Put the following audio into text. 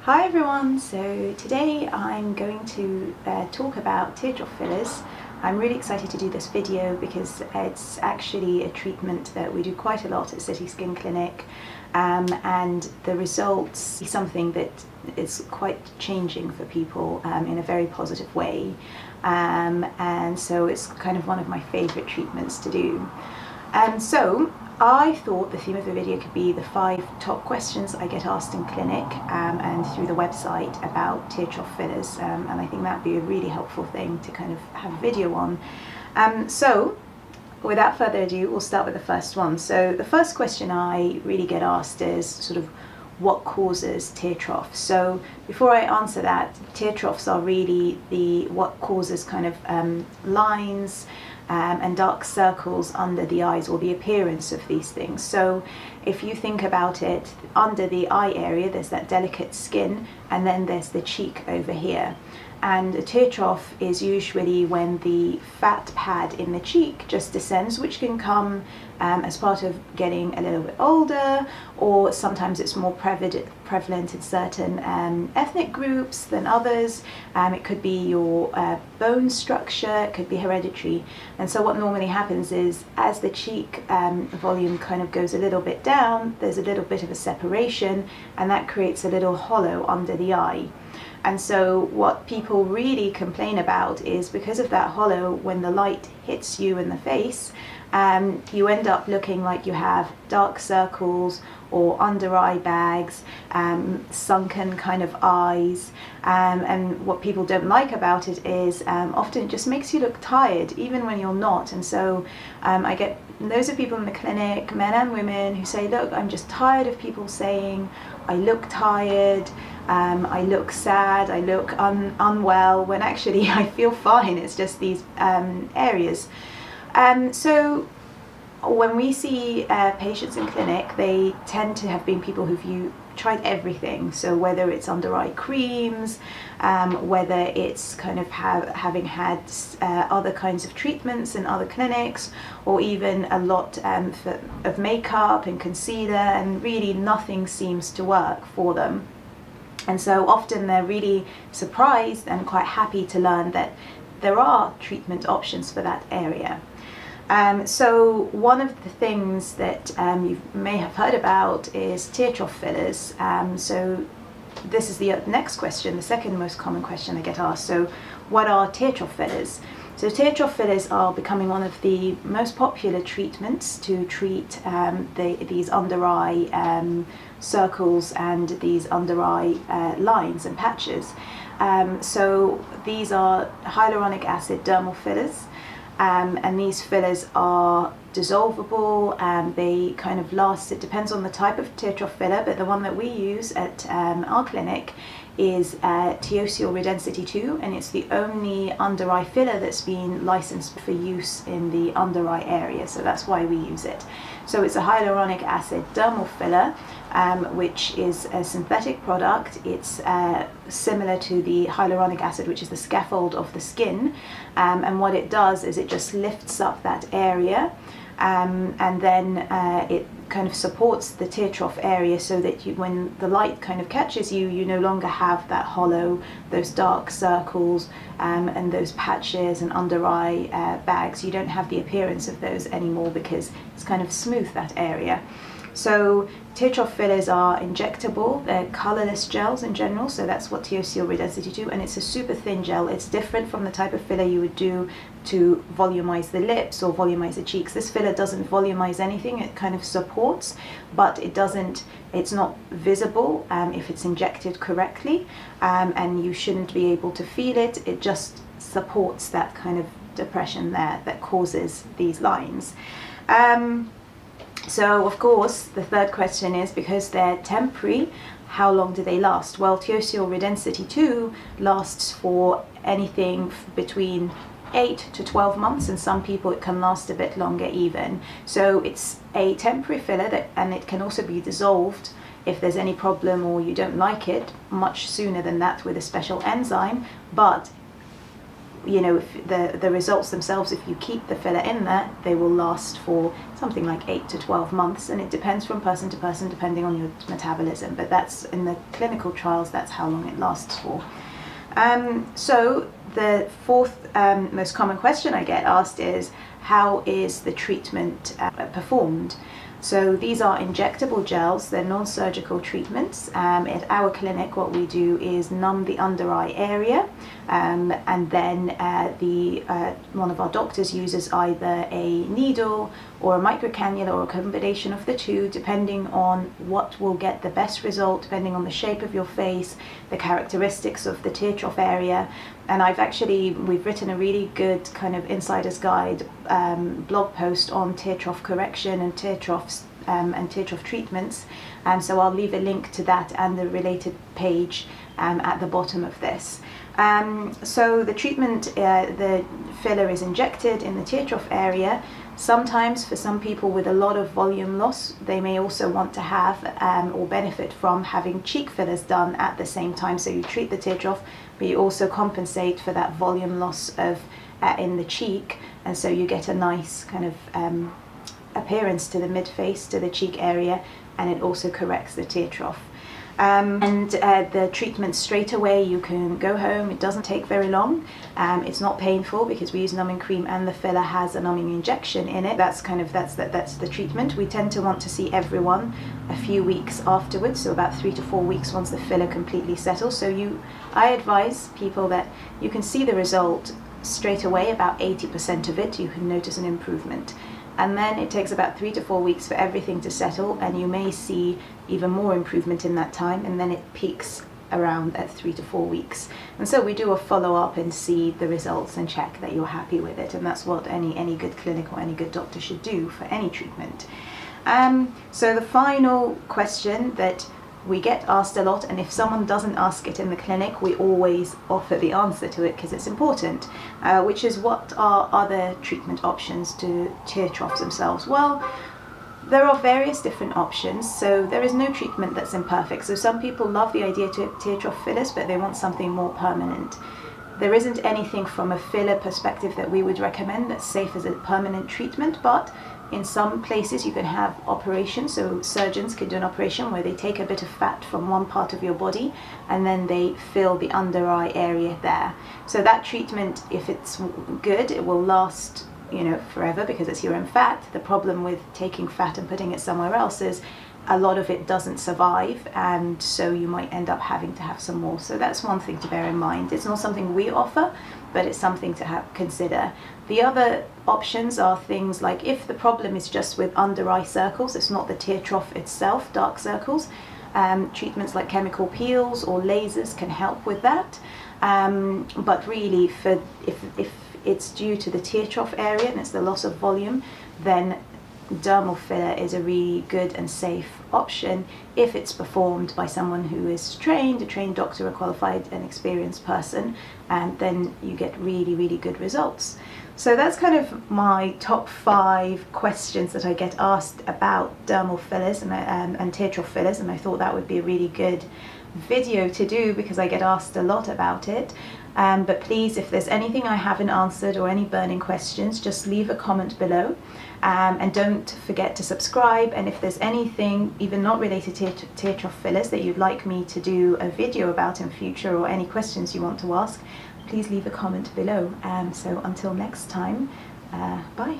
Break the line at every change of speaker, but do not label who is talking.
Hi everyone, so today I'm going to talk about teardrop fillers. I'm really excited to do this video because it's actually a treatment that we do quite a lot at City Skin Clinic, and the results is something that is quite changing for people in a very positive way, and so it's kind of one of my favourite treatments to do. So I thought the theme of the video could be the 5 top questions I get asked in clinic and through the website about teardrop fillers, and I think that'd be a really helpful thing to kind of have a video on. So without further ado, we'll start with the first one. So the first question I really get asked is sort of what causes tear troughs. So before I answer that, tear troughs are really what causes kind of lines and dark circles under the eyes, or the appearance of these things. So if you think about it, under the eye area there's that delicate skin, and then there's the cheek over here. And a tear trough is usually when the fat pad in the cheek just descends, which can come as part of getting a little bit older, or sometimes it's more prevalent in certain ethnic groups than others. It could be your bone structure, it could be hereditary. And so what normally happens is, as the cheek volume kind of goes a little bit down, there's a little bit of a separation, and that creates a little hollow under the eye. And so what people really complain about is, because of that hollow, when the light hits you in the face, you end up looking like you have dark circles or under eye bags, sunken kind of eyes, and what people don't like about it is often it just makes you look tired even when you're not. And so I get loads of people in the clinic, men and women, who say, look, I'm just tired of people saying I look tired, I look sad, I look unwell, when actually I feel fine. It's just these areas. So when we see patients in clinic, they tend to have been people who've tried everything. So whether it's under eye creams, whether it's kind of having had other kinds of treatments in other clinics, or even a lot of makeup and concealer, and really nothing seems to work for them. And so often they're really surprised and quite happy to learn that there are treatment options for that area. So one of the things that you may have heard about is teardrop fillers. So this is the next question, the second most common question I get asked. So what are teardrop fillers? So teardrop fillers are becoming one of the most popular treatments to treat these under eye circles and these under eye lines and patches. So these are hyaluronic acid dermal fillers. And these fillers are dissolvable, and they kind of last, it depends on the type of teardrop filler, but the one that we use at our clinic is Teosyal Redensity II, and it's the only under eye filler that's been licensed for use in the under eye area, so that's why we use it. So it's a hyaluronic acid dermal filler, which is a synthetic product. It's similar to the hyaluronic acid, which is the scaffold of the skin, and what it does is it just lifts up that area, and then it kind of supports the tear trough area, so that when the light kind of catches you, you no longer have that hollow, those dark circles, and those patches and under eye bags. You don't have the appearance of those anymore because it's kind of smooth that area. So teardrop fillers are injectable, they're colourless gels in general, so that's what Teosyal Redensity II, and it's a super thin gel. It's different from the type of filler you would do to volumize the lips or volumize the cheeks. This filler doesn't volumize anything, it kind of supports, but it's not visible if it's injected correctly, and you shouldn't be able to feel it. It just supports that kind of depression there that causes these lines. So of course the third question is, because they're temporary, how long do they last? Well, Teosyal Redensity II lasts for anything between 8 to 12 months, and some people it can last a bit longer even. So it's a temporary filler, and it can also be dissolved if there's any problem or you don't like it much sooner than that with a special enzyme, but you know, if the results themselves, if you keep the filler in there, they will last for something like 8 to 12 months, and it depends from person to person depending on your metabolism, but that's in the clinical trials, that's how long it lasts for. So the fourth most common question I get asked is, how is the treatment performed? So these are injectable gels, they're non-surgical treatments. At our clinic, what we do is numb the under eye area, and then one of our doctors uses either a needle or a microcannula or a combination of the two, depending on what will get the best result, depending on the shape of your face, the characteristics of the tear trough area. And we've written a really good kind of insider's guide blog post on tear trough correction and tear troughs and tear trough treatments. So I'll leave a link to that and the related page at the bottom of this. So the treatment, the filler is injected in the tear trough area. Sometimes for some people with a lot of volume loss, they may also want to have or benefit from having cheek fillers done at the same time. So you treat the tear trough, but you also compensate for that volume loss of in the cheek, and so you get a nice kind of appearance to the mid-face, to the cheek area, and it also corrects the tear trough. The treatment straight away, you can go home, it doesn't take very long, it's not painful because we use numbing cream and the filler has a numbing injection in it. That's the treatment. We tend to want to see everyone a few weeks afterwards, so about 3 to 4 weeks once the filler completely settles. So I advise people that you can see the result straight away, about 80% of it, you can notice an improvement. And then it takes about 3 to 4 weeks for everything to settle, and you may see even more improvement in that time, and then it peaks around at 3 to 4 weeks. And so we do a follow-up and see the results and check that you're happy with it, and that's what any good clinic or any good doctor should do for any treatment. So the final question that we get asked a lot, and if someone doesn't ask it in the clinic, we always offer the answer to it because it's important, which is, what are other treatment options to tear troughs themselves? Well, there are various different options, so there is no treatment that's imperfect. So some people love the idea of tear trough fillers, but they want something more permanent. There isn't anything from a filler perspective that we would recommend that's safe as a permanent treatment, but in some places you can have operations, so surgeons can do an operation where they take a bit of fat from one part of your body and then they fill the under eye area there. So that treatment, if it's good, it will last, you know, forever because it's your own fat. The problem with taking fat and putting it somewhere else is a lot of it doesn't survive, and so you might end up having to have some more. So that's one thing to bear in mind. It's not something we offer, but it's something to consider. The other options are things like, if the problem is just with under eye circles, it's not the tear trough itself, dark circles, treatments like chemical peels or lasers can help with that. But really, if it's due to the tear trough area and it's the loss of volume, then dermal filler is a really good and safe option if it's performed by someone who is trained, a trained doctor, a qualified and experienced person, and then you get really, really good results. So that's kind of my top 5 questions that I get asked about dermal fillers and tear trough fillers, and I thought that would be a really good video to do because I get asked a lot about it. But please, if there's anything I haven't answered or any burning questions, just leave a comment below, and don't forget to subscribe. And if there's anything even not related to tear trough fillers that you'd like me to do a video about in future, or any questions you want to ask, please leave a comment below. So until next time, bye.